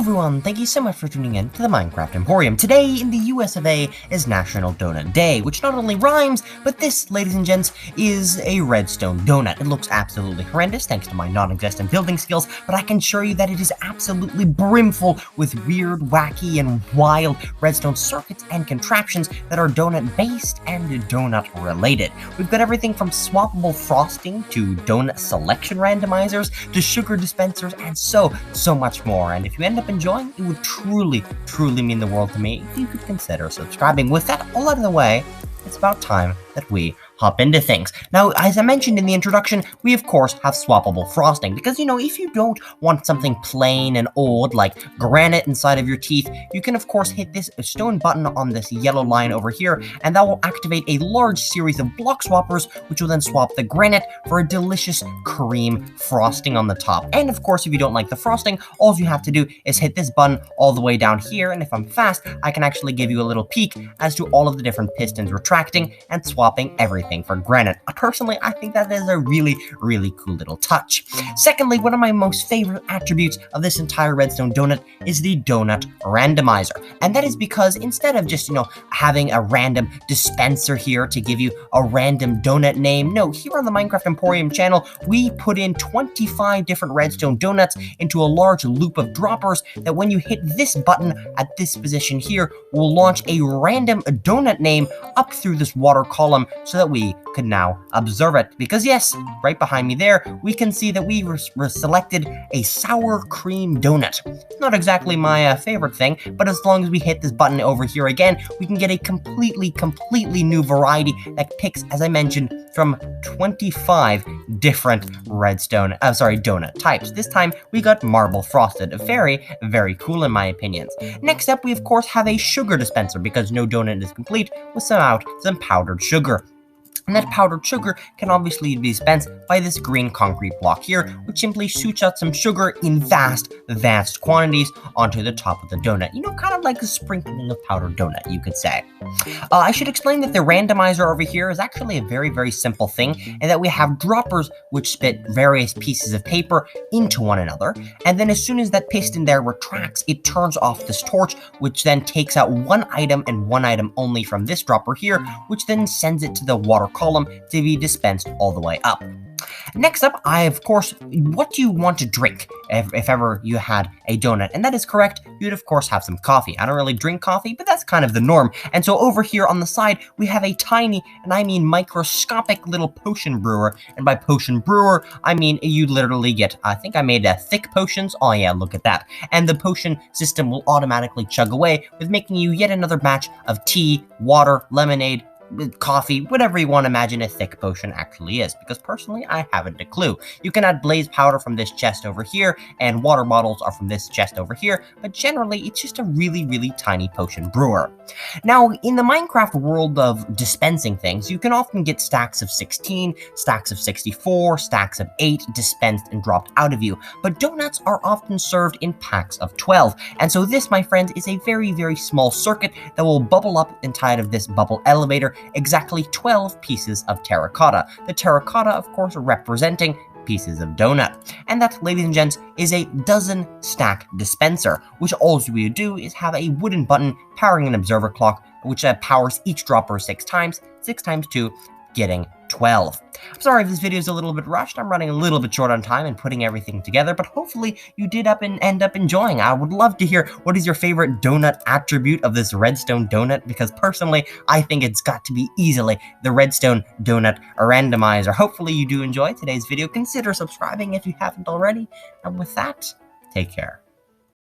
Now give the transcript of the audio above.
everyone, thank you so much for tuning in to the Minecraft Emporium. Today in the US of A is National Donut Day, which not only rhymes, but this, ladies and gents, is a redstone donut. It looks absolutely horrendous thanks to my non-existent building skills, but I can assure you that it is absolutely brimful with weird, wacky, and wild redstone circuits and contraptions that are donut-based and donut-related. We've got everything from swappable frosting to donut selection randomizers to sugar dispensers and so much more. And if you end up enjoying, it would truly mean the world to me if you could consider subscribing. With that all out of the way, it's about time that we hop into things. Now, as I mentioned in the introduction, we of course have swappable frosting, because if you don't want something plain and old like granite inside of your teeth, you can of course hit this stone button on this yellow line over here, and that will activate a large series of block swappers, which will then swap the granite for a delicious cream frosting on the top. And of course, if you don't like the frosting, all you have to do is hit this button all the way down here, and if I'm fast, I can actually give you a little peek as to all of the different pistons retracting and swapping everything for granite. Personally, I think that is a really cool little touch. Secondly, one of my most favorite attributes of this entire redstone donut is the donut randomizer. And that is because instead of just, having a random dispenser here to give you a random donut name, no, here on the Minecraft Emporium channel, we put in 25 different redstone donuts into a large loop of droppers that when you hit this button at this position here, will launch a random donut name up through this water column so that we could now observe it. Because yes, right behind me there, we can see that we selected a sour cream donut. Not exactly my favorite thing, but as long as we hit this button over here again, we can get a completely new variety that picks, as I mentioned, from 25 different donut types. This time we got marble frosted. Very cool in my opinions. Next up, we of course have a sugar dispenser, because no donut is complete without some powdered sugar. And that powdered sugar can obviously be dispensed by this green concrete block here, which simply shoots out some sugar in vast quantities onto the top of the donut. Kind of like a sprinkling of powdered donut, you could say. I should explain that the randomizer over here is actually a very simple thing, and that we have droppers which spit various pieces of paper into one another, and then as soon as that piston there retracts, it turns off this torch, which then takes out one item and one item only from this dropper here, which then sends it to the water column to be dispensed all the way up. Next up, what do you want to drink if ever you had a donut? And that is correct, you'd of course have some coffee. I don't really drink coffee, but that's kind of the norm. And so over here on the side, we have a tiny, and I mean microscopic little potion brewer. And by potion brewer, I mean you literally get, I think I made thick potions. Oh yeah, look at that. And the potion system will automatically chug away with making you yet another batch of tea, water, lemonade, coffee, whatever you want to imagine a thick potion actually is, because personally I haven't a clue. You can add blaze powder from this chest over here, and water bottles are from this chest over here, but generally it's just a really tiny potion brewer. Now, in the Minecraft world of dispensing things, you can often get stacks of 16, stacks of 64, stacks of 8 dispensed and dropped out of you, but donuts are often served in packs of 12, and so this, my friends, is a very small circuit that will bubble up inside of this bubble elevator exactly 12 pieces of terracotta. The terracotta, of course, representing pieces of donut. And that, ladies and gents, is a dozen stack dispenser, which all we do is have a wooden button powering an observer clock, which powers each dropper 6 times. 6 times 2, getting 12. I'm sorry if this video is a little bit rushed. I'm running a little bit short on time and putting everything together, but hopefully you did end up enjoying. I would love to hear what is your favorite donut attribute of this redstone donut, because personally, I think it's got to be easily the redstone donut randomizer. Hopefully you do enjoy today's video. Consider subscribing if you haven't already. And with that, take care.